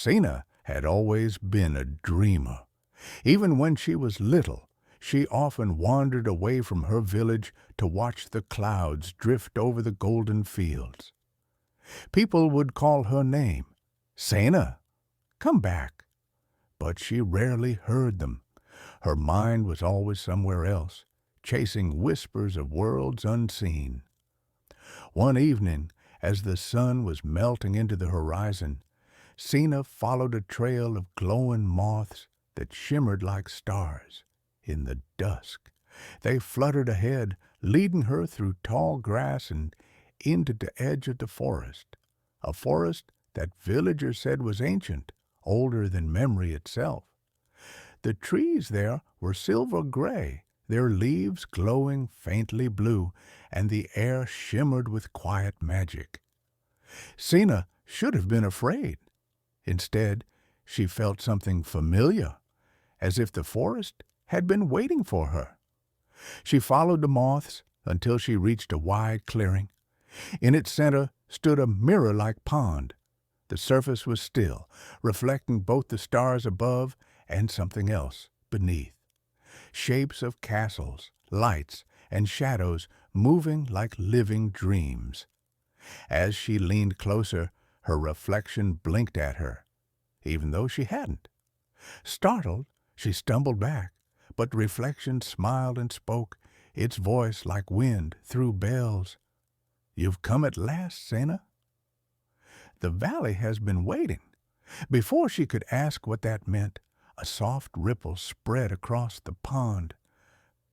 Sena had always been a dreamer. Even when she was little, she often wandered away from her village to watch the clouds drift over the golden fields. People would call her name, Sena, come back. But she rarely heard them. Her mind was always somewhere else, chasing whispers of worlds unseen. One evening, as the sun was melting into the horizon, Sena followed a trail of glowing moths that shimmered like stars in the dusk. They fluttered ahead, leading her through tall grass and into the edge of the forest, a forest that villagers said was ancient, older than memory itself. The trees there were silver gray, their leaves glowing faintly blue, and the air shimmered with quiet magic. Sena should have been afraid. Instead, she felt something familiar, as if the forest had been waiting for her. She followed the moths until she reached a wide clearing. In its center stood a mirror-like pond. The surface was still, reflecting both the stars above and something else beneath. Shapes of castles, lights, and shadows moving like living dreams. As she leaned closer, her reflection blinked at her, even though she hadn't. Startled, she stumbled back, but reflection smiled and spoke, its voice like wind through bells. "You've come at last, Sena." The valley has been waiting. Before she could ask what that meant, a soft ripple spread across the pond.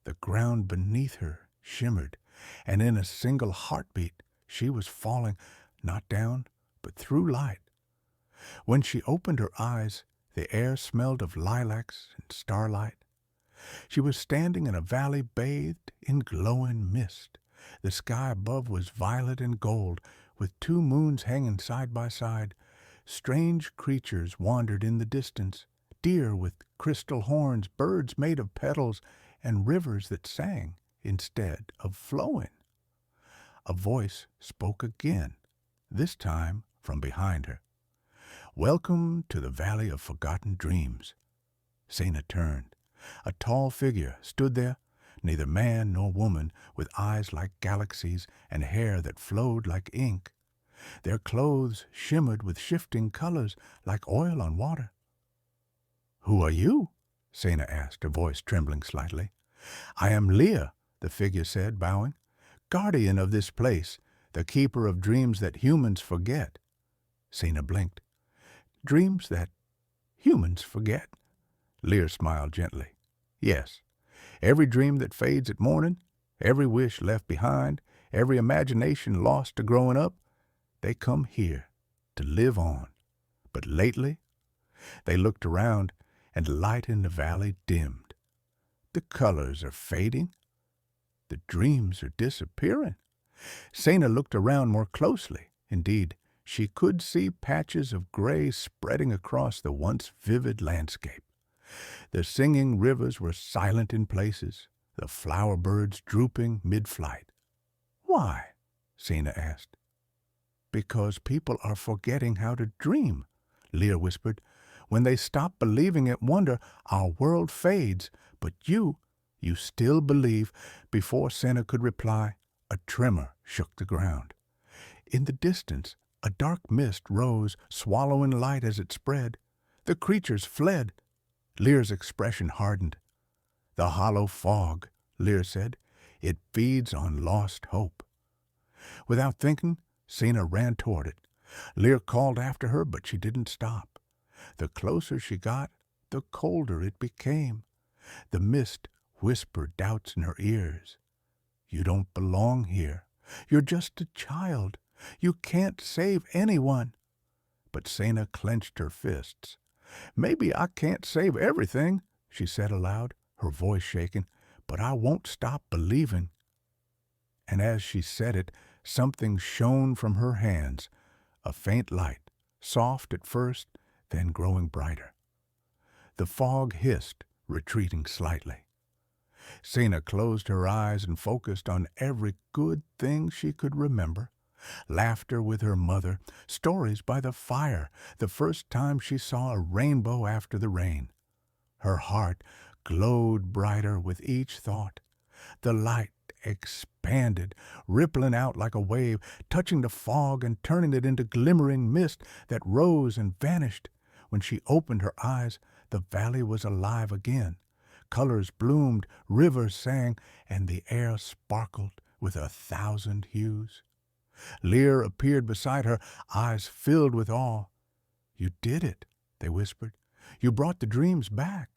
The ground beneath her shimmered, and in a single heartbeat she was falling, not down, but through light. When she opened her eyes, the air smelled of lilacs and starlight. She was standing in a valley bathed in glowing mist. The sky above was violet and gold, with two moons hanging side by side. Strange creatures wandered in the distance, deer with crystal horns, birds made of petals, and rivers that sang instead of flowing. A voice spoke again, this time from behind her. "Welcome to the Valley of Forgotten Dreams." Sena turned. A tall figure stood there, neither man nor woman, with eyes like galaxies and hair that flowed like ink. Their clothes shimmered with shifting colors like oil on water. "Who are you?" Sena asked, her voice trembling slightly. "I am Leah," the figure said, bowing, "guardian of this place, the keeper of dreams that humans forget." Sena blinked. "Dreams that humans forget?" Lear smiled gently. "Yes, every dream that fades at morning, every wish left behind, every imagination lost to growing up, they come here to live on. But lately," they looked around, and the light in the valley dimmed. "The colors are fading. The dreams are disappearing." Sena looked around more closely. Indeed, she could see patches of gray spreading across the once vivid landscape. The singing rivers were silent in places, the flower birds drooping mid-flight. "Why?" Sena asked. "Because people are forgetting how to dream," Lear whispered. "When they stop believing at wonder, our world fades. But you still believe." Before Sena could reply, a tremor shook the ground. In the distance, a dark mist rose, swallowing light as it spread. The creatures fled. Lear's expression hardened. "The hollow fog," Lear said. "It feeds on lost hope." Without thinking, Sena ran toward it. Lear called after her, but she didn't stop. The closer she got, the colder it became. The mist whispered doubts in her ears. "You don't belong here. You're just a child. You can't save anyone." But Sena clenched her fists. "Maybe I can't save everything," she said aloud, her voice shaking, "but I won't stop believing." And as she said it, something shone from her hands, a faint light, soft at first, then growing brighter. The fog hissed, retreating slightly. Sena closed her eyes and focused on every good thing she could remember. Laughter with her mother, stories by the fire, the first time she saw a rainbow after the rain. Her heart glowed brighter with each thought. The light expanded, rippling out like a wave, touching the fog and turning it into glimmering mist that rose and vanished. When she opened her eyes, the valley was alive again. Colors bloomed, rivers sang, and the air sparkled with 1,000 hues. Lear appeared beside her, eyes filled with awe. "You did it," they whispered. "You brought the dreams back."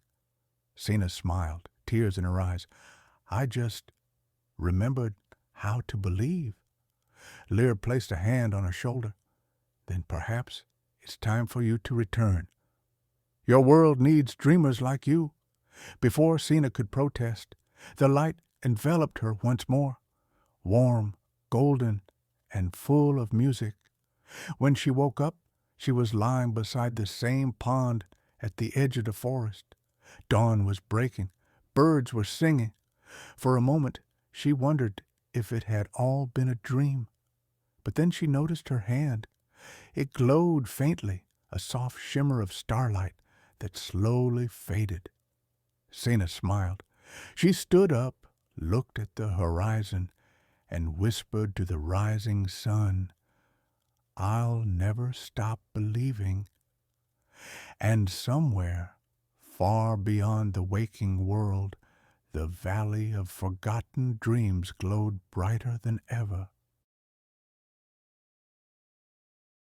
Sena smiled, tears in her eyes. "I just remembered how to believe." Lear placed a hand on her shoulder. "Then perhaps it's time for you to return. Your world needs dreamers like you." Before Sena could protest, the light enveloped her once more, warm, golden, and full of music. When she woke up, she was lying beside the same pond at the edge of the forest. Dawn was breaking. Birds were singing. For a moment, she wondered if it had all been a dream. But then she noticed her hand. It glowed faintly, a soft shimmer of starlight that slowly faded. Sena smiled. She stood up, looked at the horizon, and whispered to the rising sun, "I'll never stop believing." And somewhere, far beyond the waking world, the valley of forgotten dreams glowed brighter than ever.